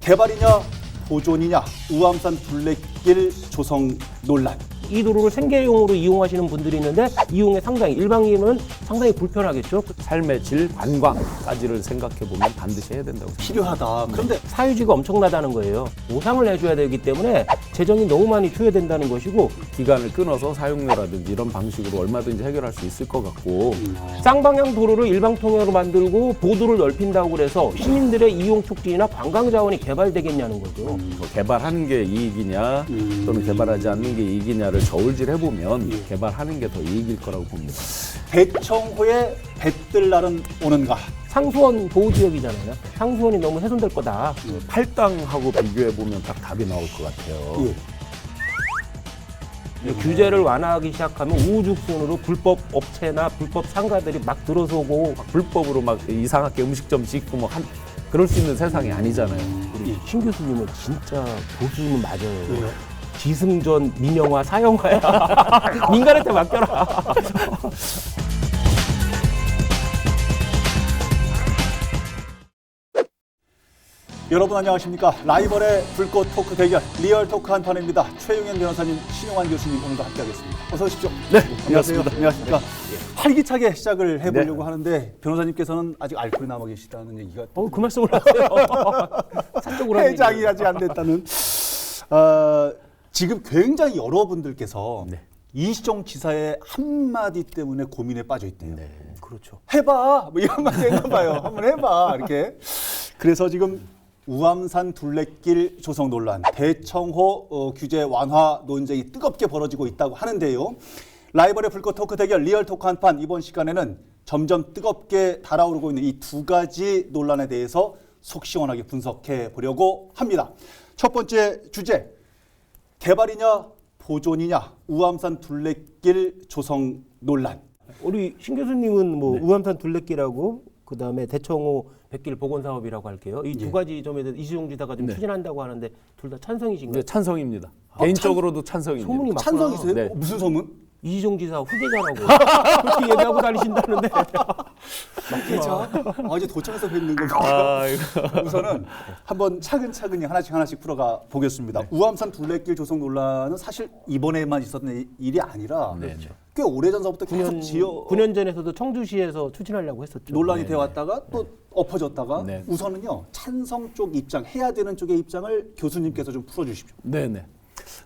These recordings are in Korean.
개발이냐 보존이냐 우암산 둘레길 조성 논란. 이 도로를 생계용으로 이용하시는 분들이 있는데 이용에 상당히 일반인은 상당히 불편하겠죠. 삶의 질, 관광까지를 생각해보면 반드시 해야 된다고 생각합니다. 필요하다. 그런데 사유지가 엄청나다는 거예요. 보상을 해줘야 되기 때문에 재정이 너무 많이 투여된다는 것이고, 기간을 끊어서 사용료라든지 이런 방식으로 얼마든지 해결할 수 있을 것 같고, 쌍방향 도로를 일방통행으로 만들고 보도를 넓힌다고 그래서 시민들의 이용 촉진이나 관광 자원이 개발되겠냐는 거죠. 뭐 개발하는 게 이익이냐 또는 개발하지 않는 게 이익이냐를 저울질 해보면 개발하는 게 더 이익일 거라고 봅니다. 대청호에 배뜰 날은 오는가? 상수원 보호지역이잖아요. 상수원이 너무 훼손될 거다. 팔당하고 비교해보면 딱 답이 나올 것 같아요. 예. 규제를 완화하기 시작하면 우후죽순으로 불법 업체나 불법 상가들이 막 들어서고, 불법으로 막 이상하게 음식점 짓고 뭐 그럴 수 있는 세상이 아니잖아요. 우리 신 교수님은 진짜 교수님은 맞아요. 왜요? 기승전 민영화 사형화야. 민간한테 맡겨라. 여러분 안녕하십니까? 라이벌의 불꽃 토크 대결 리얼 토크 한 판입니다. 최용현 변호사님, 신용환 교수님 오늘도 함께하겠습니다. 어서 오십시오. 네, 안녕하세요. 반갑습니다. 안녕하십니까? 활기차게 시작을 해보려고 하는데 변호사님께서는 아직 알코올이 남아 계시다는 얘기가 그 말씀을 하세요. 사적으로 하는 해장이 얘기예요. 아직 안 됐다는. 지금 굉장히 여러분들께서 네. 이시정 지사의 한마디 때문에 고민에 빠져 있대요. 그렇죠. 해봐! 뭐 이런 말이 했나 봐요. 한번 해봐! 이렇게. 그래서 지금 우암산 둘레길 조성 논란, 대청호 규제 완화 논쟁이 뜨겁게 벌어지고 있다고 하는데요. 라이벌의 불꽃 토크 대결 리얼 토크 한판, 이번 시간에는 점점 뜨겁게 달아오르고 있는 이 두 가지 논란에 대해서 속 시원하게 분석해 보려고 합니다. 첫 번째 주제, 개발이냐 보존이냐 우암산 둘레길 조성 논란. 우리 신 교수님은 뭐 우암산 둘레길하고 그다음에 대청호 백길 복원 사업이라고 할게요. 이 두 가지 점에 대해서 이시정 지사가 좀 추진한다고 하는데 둘 다 찬성이신가요? 네, 찬성입니다. 개인적으로도 찬성입니다. 소문이 막 찬성이세요? 네. 무슨 소문? 이시정 지사 후계자라고 그렇게 얘기하고 다니신다는데. 자, 이제 도청에서 뵙는 겁니다. 아이고. 우선은 한번 차근차근히 하나씩 풀어가 보겠습니다. 우암산 둘레길 조성 논란은 사실 이번에만 있었던 일이 아니라 꽤 오래전서부터 계속 9년 전에서도 청주시에서 추진하려고 했었죠. 논란이 되어 왔다가 또 엎어졌다가 네. 우선은요 찬성 쪽 입장, 해야 되는 쪽의 입장을 교수님께서 좀 풀어주십시오. 네네.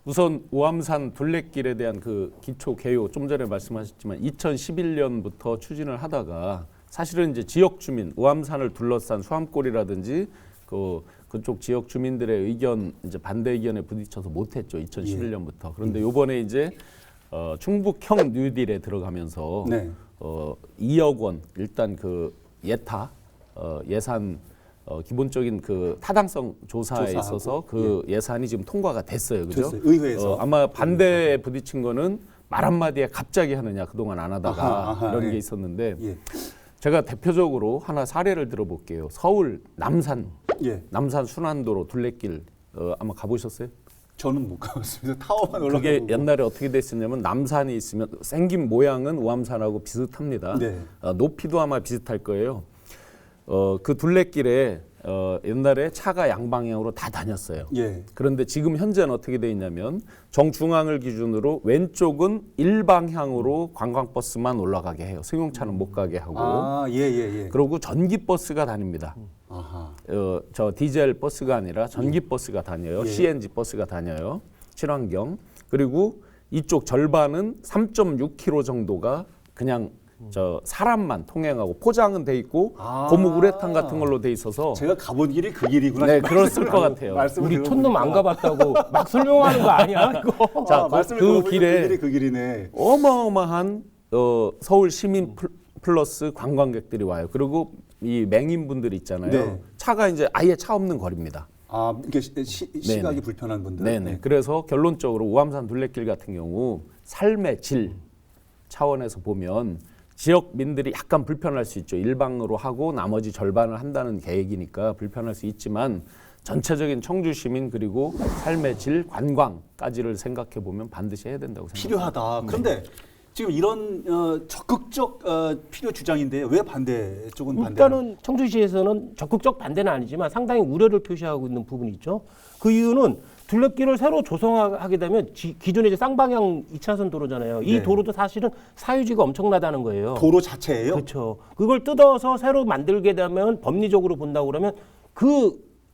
우선 우암산 둘레길에 대한 그 기초 개요, 좀 전에 말씀하셨지만 2011년부터 추진을 하다가 사실은 이제 지역 주민, 우암산을 둘러싼 수암골이라든지 그쪽 지역 주민들의 의견, 이제 반대 의견에 부딪혀서 못했죠. 2011년부터. 그런데 요번에 이제 충북형 뉴딜에 들어가면서 네. 2억 원 일단 그 예산 기본적인 그 타당성 조사에 조사하고, 있어서 그 예산이 지금 통과가 됐어요. 그죠? 됐어요. 의회에서. 아마 반대에 부딪힌 거는 말 한마디에 갑자기 하느냐, 그동안 안 하다가 아하, 이런 예. 게 있었는데 예. 제가 대표적으로 하나 사례를 들어볼게요. 서울 남산 예. 순환도로 둘레길 아마 가보셨어요? 저는 못 가봤습니다. 타워만 그게 올라가고. 옛날에 어떻게 됐었냐면 남산이 있으면 생긴 모양은 우암산하고 비슷합니다. 네. 높이도 아마 비슷할 거예요. 그 둘레길에 옛날에 차가 양방향으로 다 다녔어요. 예. 그런데 지금 현재는 어떻게 돼 있냐면 정중앙을 기준으로 왼쪽은 일방향으로 관광버스만 올라가게 해요. 승용차는 못 가게 하고. 예. 그리고 전기버스가 다닙니다. 아하. 저 디젤 버스가 아니라 전기버스가 다녀요. 예. CNG 버스가 다녀요. 친환경. 그리고 이쪽 절반은 3.6km 정도가 그냥 저 사람만 통행하고 포장은 돼 있고 고무 우레탄 같은 걸로 돼 있어서 제가 가본 길이 그 길이구나. 네, 그랬을 것 같아요. 말씀을 우리 들어보니까. 촌놈 안 가봤다고 막 설명하는 거 아니야? 이거. 자, 말씀을 그 들어보니까 길에 그 길이 그 길이네. 어마어마한 서울 시민 플러스 관광객들이 와요. 그리고 이 맹인분들 있잖아요. 네. 차가 이제 아예 차 없는 거리입니다. 이게 시각이 불편한 분들. 네네. 그래서 결론적으로 우암산 둘레길 같은 경우 삶의 질 차원에서 보면 지역민들이 약간 불편할 수 있죠. 일방으로 하고 나머지 절반을 한다는 계획이니까 불편할 수 있지만 전체적인 청주 시민 그리고 삶의 질 관광까지를 생각해 보면 반드시 해야 된다고 생각합니다. 필요하다. 그런데 지금 이런 적극적 필요 주장인데 왜 반대 쪽은 반대? 일단은 청주시에서는 적극적 반대는 아니지만 상당히 우려를 표시하고 있는 부분이 있죠. 그 이유는 둘레길을 새로 조성하게 되면 기존에 이제 쌍방향 2차선 도로잖아요. 이 네. 도로도 사실은 사유지가 엄청나다는 거예요. 도로 자체예요? 그렇죠. 그걸 뜯어서 새로 만들게 되면 법리적으로 본다고 그러면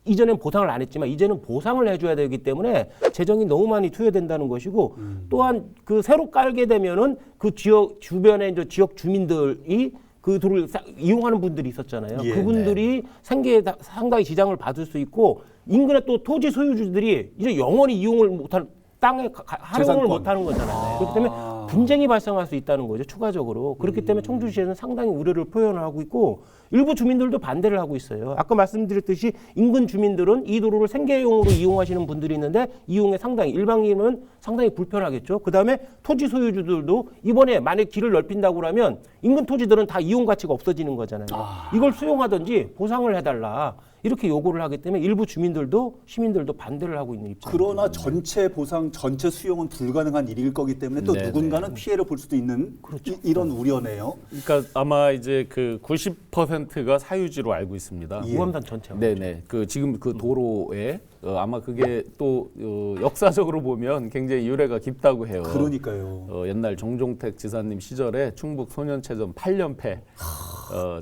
이전엔 보상을 안 했지만 이제는 보상을 해줘야 되기 때문에 재정이 너무 많이 투여된다는 것이고 또한 그 새로 깔게 되면은 그 지역 주변에 이제 지역 주민들이 그 도로를 이용하는 분들이 있었잖아요. 예, 그분들이 생계에 상당히 지장을 받을 수 있고 인근의 또 토지 소유주들이 이제 영원히 이용을 못하는 땅에 활용을 재산권. 못하는 거잖아요. 그렇기 때문에 분쟁이 발생할 수 있다는 거죠. 추가적으로. 그렇기 때문에 청주시에는 상당히 우려를 표현하고 있고 일부 주민들도 반대를 하고 있어요. 아까 말씀드렸듯이 인근 주민들은 이 도로를 생계용으로 이용하시는 분들이 있는데 이용에 상당히 일반인은 상당히 불편하겠죠. 그다음에 토지 소유주들도 이번에 만약 길을 넓힌다고 그러면 인근 토지들은 다 이용 가치가 없어지는 거잖아요. 이걸 수용하든지 보상을 해달라. 이렇게 요구를 하기 때문에 일부 주민들도 시민들도 반대를 하고 있는 입장입니다. 그러나 전체 보상, 전체 수용은 불가능한 일일 거기 때문에 또 네네. 누군가는 피해를 볼 수도 있는 그렇죠. 이런 우려네요. 그러니까 아마 이제 그 90%가 사유지로 알고 있습니다. 예. 우암산 전체. 네네. 그 지금 그 도로에 아마 그게 또 역사적으로 보면 굉장히 유래가 깊다고 해요. 그러니까요. 옛날 정종택 지사님 시절에 충북 소년체전 8연패.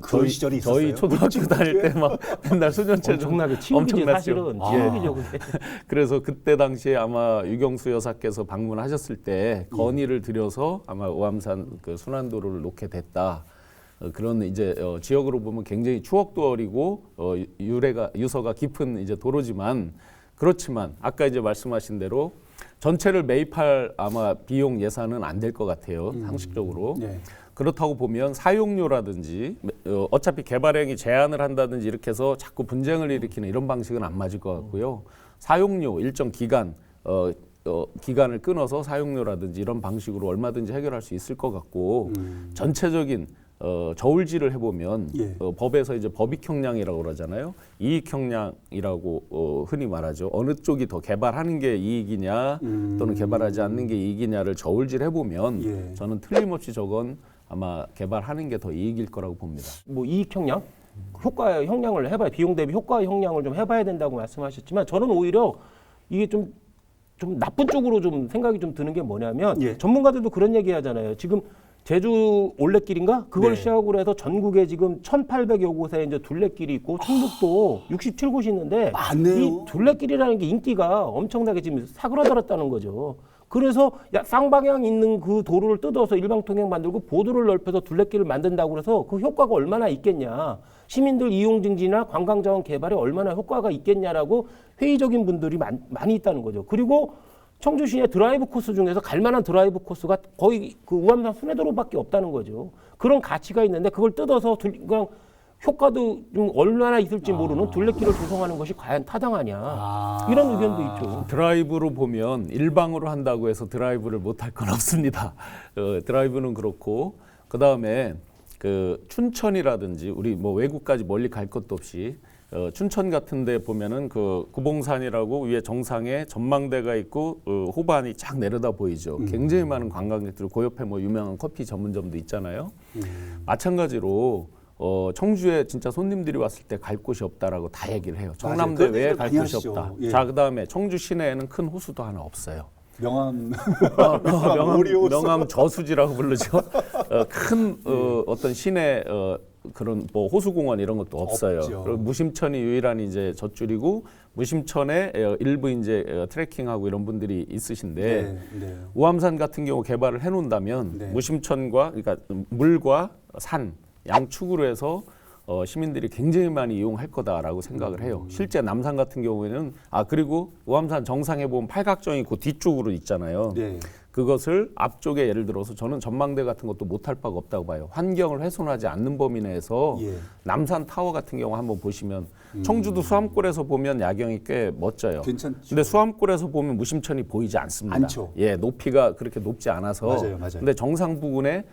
그런 시절이 저희 있었어요? 초등학교 다닐 때 막 맨날 소년체전 엄청나게 치욕이지 엄청났죠. 사실은. 예. 치욕이죠. 근데. 그래서 그때 당시에 아마 유경수 여사께서 방문하셨을 때 건의를 드려서 아마 오암산 그 순환도로를 놓게 됐다. 그런 이제 지역으로 보면 굉장히 추억도 어리고 유서가 깊은 이제 도로지만 그렇지만 아까 이제 말씀하신 대로 전체를 매입할 아마 비용 예산은 안 될 것 같아요. 상식적으로. 네. 그렇다고 보면 사용료라든지 어차피 개발행위 제한을 한다든지 이렇게 해서 자꾸 분쟁을 일으키는 이런 방식은 안 맞을 것 같고요. 사용료 일정 기간 기간을 끊어서 사용료라든지 이런 방식으로 얼마든지 해결할 수 있을 것 같고 전체적인 저울질을 해보면 예. 법에서 이제 법익형량이라고 그러잖아요. 이익형량이라고 흔히 말하죠. 어느 쪽이 더 개발하는 게 이익이냐 또는 개발하지 않는 게 이익이냐를 저울질 해보면 예. 저는 틀림없이 저건 아마 개발하는 게 더 이익일 거라고 봅니다. 뭐 이익 형량, 효과 형량을 해봐야 비용 대비 효과 형량을 좀 해봐야 된다고 말씀하셨지만 저는 오히려 이게 좀 나쁜 쪽으로 좀 생각이 좀 드는 게 뭐냐면 예. 전문가들도 그런 얘기하잖아요. 지금 제주 올레길인가 그걸 네. 시작으로 해서 전국에 지금 1,800여 곳에 이제 둘레길이 있고 충북도 67곳이 있는데 많네요. 이 둘레길이라는 게 인기가 엄청나게 지금 사그라들었다는 거죠. 그래서 쌍방향 있는 그 도로를 뜯어서 일방통행 만들고 보도를 넓혀서 둘레길을 만든다고 그래서 그 효과가 얼마나 있겠냐. 시민들 이용 증진이나 관광자원 개발에 얼마나 효과가 있겠냐라고 회의적인 분들이 많이 있다는 거죠. 그리고 청주시의 드라이브 코스 중에서 갈만한 드라이브 코스가 거의 그 우암산 순회도로밖에 없다는 거죠. 그런 가치가 있는데 그걸 뜯어서 그냥 효과도 좀 얼마나 있을지 모르는 둘레길을 조성하는 것이 과연 타당하냐. 이런 의견도 있죠. 드라이브로 보면 일방으로 한다고 해서 드라이브를 못할 건 없습니다. 드라이브는 그렇고 그 다음에 그 춘천이라든지 우리 뭐 외국까지 멀리 갈 것도 없이 춘천 같은데 보면은 그 구봉산이라고 위에 정상에 전망대가 있고 호반이 쫙 내려다 보이죠. 굉장히 많은 관광객들 그 옆에 뭐 유명한 커피 전문점도 있잖아요. 마찬가지로 청주에 진짜 손님들이 왔을 때 갈 곳이 없다라고 다 얘기를 해요. 청남대 맞아요. 외에 그런 갈 얘기를 곳이 많이 없다. 하시죠. 예. 자, 그다음에 청주 시내에는 큰 호수도 하나 없어요. 명함 명함, 명함 저수지라고 부르죠. 큰 어떤 시내 그런 뭐 호수공원 이런 것도 없어요. 없죠. 그리고 무심천이 유일한 이제 젖줄이고 무심천에 일부 이제 트레킹하고 이런 분들이 있으신데 네, 네. 우암산 같은 경우 개발을 해놓는다면 네. 무심천과 그러니까 물과 산 양축으로 해서 시민들이 굉장히 많이 이용할 거다라고 생각을 해요. 실제 남산 같은 경우에는 그리고 우암산 정상에 보면 팔각정이 그 뒤쪽으로 있잖아요. 네. 그것을 앞쪽에 예를 들어서 저는 전망대 같은 것도 못할 바가 없다고 봐요. 환경을 훼손하지 않는 범위 내에서 예. 남산 타워 같은 경우 한번 보시면 청주도 수암골에서 보면 야경이 꽤 멋져요. 괜찮죠. 근데 수암골에서 보면 무심천이 보이지 않습니다. 않죠. 예, 높이가 그렇게 높지 않아서. 맞아요, 맞아요. 근데 정상 부근에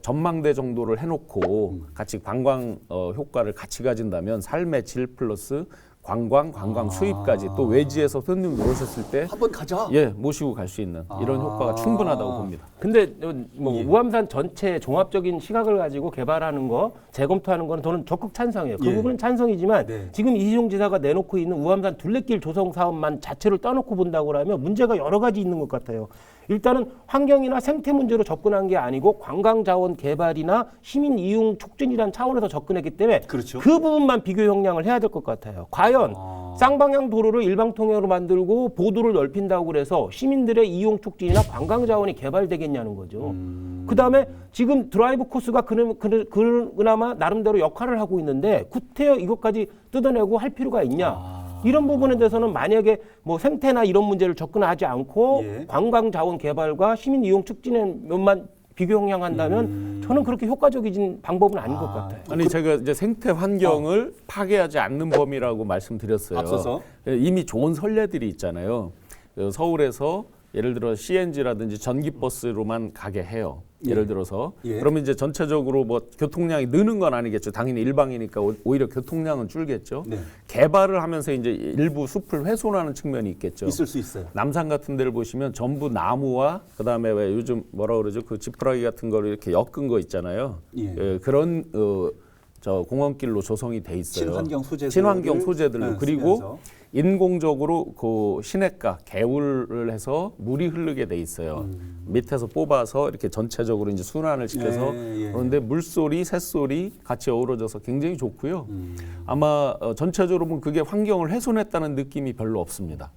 전망대 정도를 해놓고 같이 관광 효과를 같이 가진다면 삶의 질 플러스 관광 수입까지 또 외지에서 손님 오셨을 때 한번 가자. 예, 모시고 갈 수 있는 이런 효과가 충분하다고 봅니다. 근데 뭐 우암산 전체 종합적인 시각을 가지고 개발하는 거, 재검토하는 거는 저는 적극 찬성해요. 그 예. 부분은 찬성이지만 네. 지금 이시종 지사가 내놓고 있는 우암산 둘레길 조성 사업만 자체를 떠놓고 본다고 하면 문제가 여러 가지 있는 것 같아요. 일단은 환경이나 생태 문제로 접근한 게 아니고 관광 자원 개발이나 시민 이용 촉진이라는 차원에서 접근했기 때문에 그렇죠. 그 부분만 비교 형량을 해야 될 것 같아요. 과연 쌍방향 도로를 일방통행으로 만들고 보도를 넓힌다고 그래서 시민들의 이용 촉진이나 관광 자원이 개발되겠냐는 거죠. 그다음에 지금 드라이브 코스가 그나마 나름대로 역할을 하고 있는데 구태여 이것까지 뜯어내고 할 필요가 있냐. 이런 부분에 대해서는 만약에 뭐 생태나 이런 문제를 접근하지 않고 예. 관광 자원 개발과 시민 이용 촉진의 면만 비교 형량한다면 저는 그렇게 효과적인 방법은 아닌 것 같아요. 아니 제가 이제 생태 환경을 파괴하지 않는 범위라고 말씀드렸어요. 앞서서. 이미 좋은 선례들이 있잖아요. 서울에서 예를 들어 CNG라든지 전기버스로만 가게 해요. 예를 들어서 예. 그러면 이제 전체적으로 뭐 교통량이 느는 건 아니겠죠. 당연히 일방이니까 오히려 교통량은 줄겠죠. 네. 개발을 하면서 이제 일부 숲을 훼손하는 측면이 있겠죠. 있을 수 있어요. 남산 같은 데를 보시면 전부 나무와 그다음에 왜 요즘 뭐라 그러죠? 그 지푸라기 같은 거를 이렇게 엮은 거 있잖아요. 예. 그런 저 공원길로 조성이 돼 있어요. 친환경 소재들로 그리고 쓰면서. 인공적으로 그 시냇가 개울을 해서 물이 흐르게 돼 있어요. 밑에서 뽑아서 이렇게 전체적으로 이제 순환을 시켜서 예. 그런데 물소리, 새소리 같이 어우러져서 굉장히 좋고요. 아마 전체적으로 보면 그게 환경을 훼손했다는 느낌이 별로 없습니다.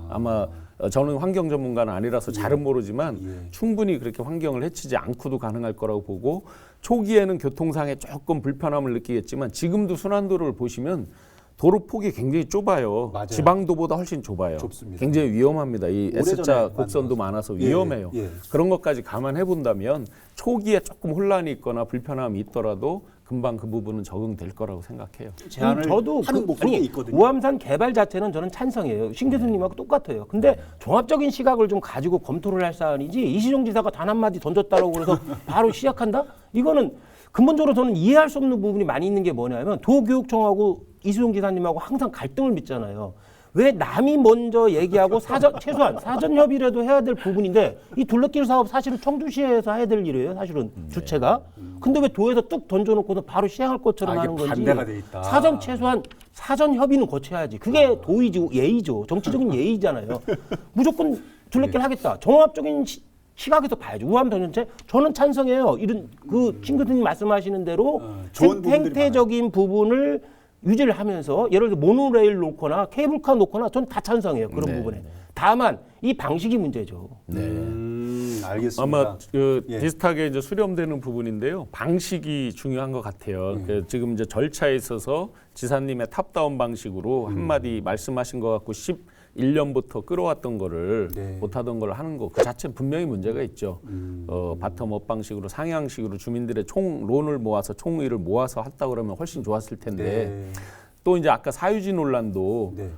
아마 저는 환경 전문가는 아니라서 잘은 모르지만 충분히 그렇게 환경을 해치지 않고도 가능할 거라고 보고 초기에는 교통상에 조금 불편함을 느끼겠지만 지금도 순환도로를 보시면 도로 폭이 굉장히 좁아요. 맞아요. 지방도보다 훨씬 좁아요. 좁습니다. 굉장히 위험합니다. 이 S자 오래전에 곡선도 만들었어요. 많아서 예, 위험해요. 예. 그런 것까지 감안해 본다면 초기에 조금 혼란이 있거나 불편함이 있더라도 금방 그 부분은 적응될 거라고 생각해요. 제안을 저도 하는 목소리가 있거든요. 우암산 개발 자체는 저는 찬성이에요. 신 교수님하고 똑같아요. 근데 종합적인 시각을 좀 가지고 검토를 할 사안이지 이시종 지사가 단 한마디 던졌다라고 그래서 바로 시작한다? 이거는 근본적으로 저는 이해할 수 없는 부분이 많이 있는 게 뭐냐면 도교육청하고 이시종 지사님하고 항상 갈등을 빚잖아요. 왜 남이 먼저 얘기하고 최소한 사전 협의라도 해야 될 부분인데 이 둘레길 사업 사실은 청주시에서 해야 될 일이에요. 사실은 주체가. 근데 왜 도에서 뚝 던져놓고서 바로 시행할 것처럼 하는 건지. 반대가 돼 있다. 최소한 사전 협의는 거쳐야지. 그게 도의지 예의죠. 정치적인 예의잖아요. 무조건 둘레길 하겠다. 종합적인 시각에서 봐야죠. 우암 전체 저는 찬성해요. 이런 그 신 교수님 말씀하시는 대로 좋은 부분들이 생태적인 부분을 유지를 하면서 예를 들어 모노레일 놓거나 케이블카 놓거나 전 다 찬성해요. 그런 부분에. 다만 이 방식이 문제죠. 알겠습니다. 아마 그 예. 비슷하게 이제 수렴되는 부분인데요. 방식이 중요한 것 같아요. 그 지금 이제 절차에 있어서 지사님의 탑다운 방식으로 한마디 말씀하신 것 같고 11년부터 끌어왔던 거를 네. 못하던 걸 하는 거 그 자체는 분명히 문제가 있죠. 바텀업 방식으로 상향식으로 주민들의 총론을 모아서 총의를 모아서 했다 그러면 훨씬 좋았을 텐데 네. 또 이제 아까 사유지 논란도 네.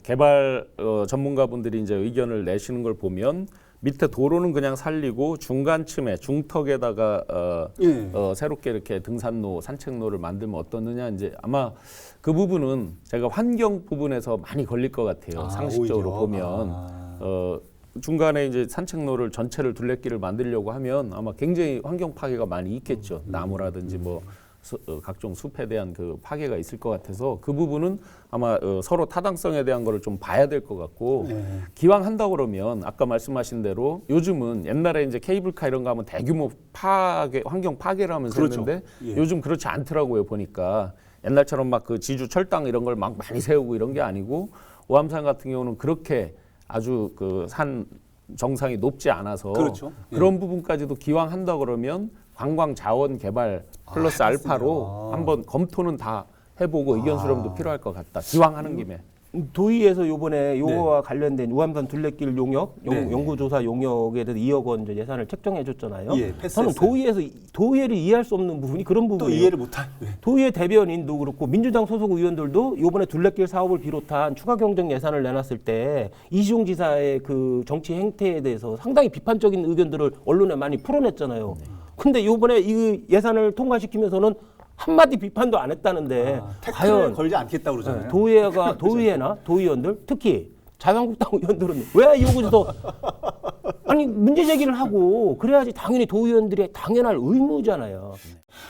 개발 전문가분들이 이제 의견을 내시는 걸 보면 밑에 도로는 그냥 살리고 중간쯤에 중턱에다가 새롭게 이렇게 등산로, 산책로를 만들면 어떻느냐 이제 아마 그 부분은 제가 환경 부분에서 많이 걸릴 것 같아요. 상식적으로 오히려. 보면 중간에 이제 산책로를 전체를 둘레길을 만들려고 하면 아마 굉장히 환경 파괴가 많이 있겠죠. 나무라든지 뭐 각종 숲에 대한 그 파괴가 있을 것 같아서 그 부분은 아마 서로 타당성에 대한 거를 좀 봐야 될 것 같고 기왕 한다 그러면 아까 말씀하신 대로 요즘은 옛날에 이제 케이블카 이런 거 하면 대규모 파괴 환경 파괴를 하면서 그렇죠. 했는데 예. 요즘 그렇지 않더라고요 보니까 옛날처럼 막 그 지주 철당 이런 걸 막 많이 세우고 이런 게 아니고 오암산 같은 경우는 그렇게 아주 그 산 정상이 높지 않아서 그렇죠. 예. 그런 부분까지도 기왕 한다 그러면 관광 자원 개발 플러스 알파로 한번 검토는 다 해보고 의견 수렴도 필요할 것 같다. 기왕 하는 김에. 도의에서 요번에 요거와 관련된 우암산 둘레길 용역, 네. 연구조사 용역에 대해서 2억 원 이제 예산을 책정해 줬잖아요. 예, 패스했어요. 저는 도의를 이해할 수 없는 부분이 그런 또 부분이에요. 이해를 못할. 도의회 대변인도 그렇고 민주당 소속 의원들도 요번에 둘레길 사업을 비롯한 추가 경정 예산을 내놨을 때 이시종 지사의 그 정치 행태에 대해서 상당히 비판적인 의견들을 언론에 많이 풀어냈잖아요. 근데 요번에 이 예산을 통과시키면서는 한마디 비판도 안 했다는데 태클을 과연 걸지 않겠다고 그러잖아요. 도의회나 도의원들 특히 자유한국당 의원들은 왜 여기서 아니 문제 제기를 하고 그래야지 당연히 도의원들의 당연할 의무잖아요.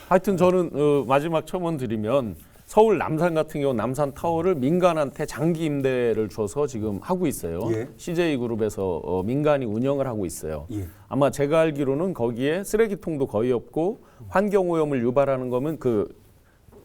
하여튼 저는 마지막 첨언 드리면 서울 남산 같은 경우 남산 타워를 민간한테 장기 임대를 줘서 지금 하고 있어요. 예. CJ그룹에서 민간이 운영을 하고 있어요. 예. 아마 제가 알기로는 거기에 쓰레기통도 거의 없고 환경오염을 유발하는 거면 그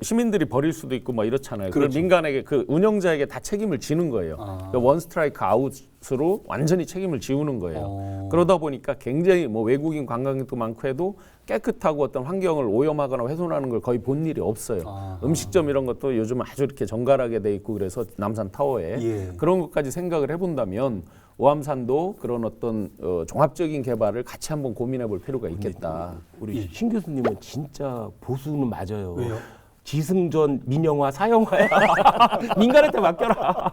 시민들이 버릴 수도 있고 뭐 이렇잖아요. 그걸 그렇죠. 민간에게 그 운영자에게 다 책임을 지는 거예요. 그러니까 원 스트라이크 아웃으로 완전히 책임을 지우는 거예요. 그러다 보니까 굉장히 뭐 외국인 관광객도 많고 해도 깨끗하고 어떤 환경을 오염하거나 훼손하는 걸 거의 본 일이 없어요. 음식점 이런 것도 요즘 아주 이렇게 정갈하게 돼 있고 그래서 남산 타워에 예. 그런 것까지 생각을 해본다면 오암산도 그런 어떤 종합적인 개발을 같이 한번 고민해 볼 필요가 있겠다. 우리 신 교수님은 진짜 보수는 맞아요. 왜요? 기승전 민영화 사형화야. 민간한테 맡겨라.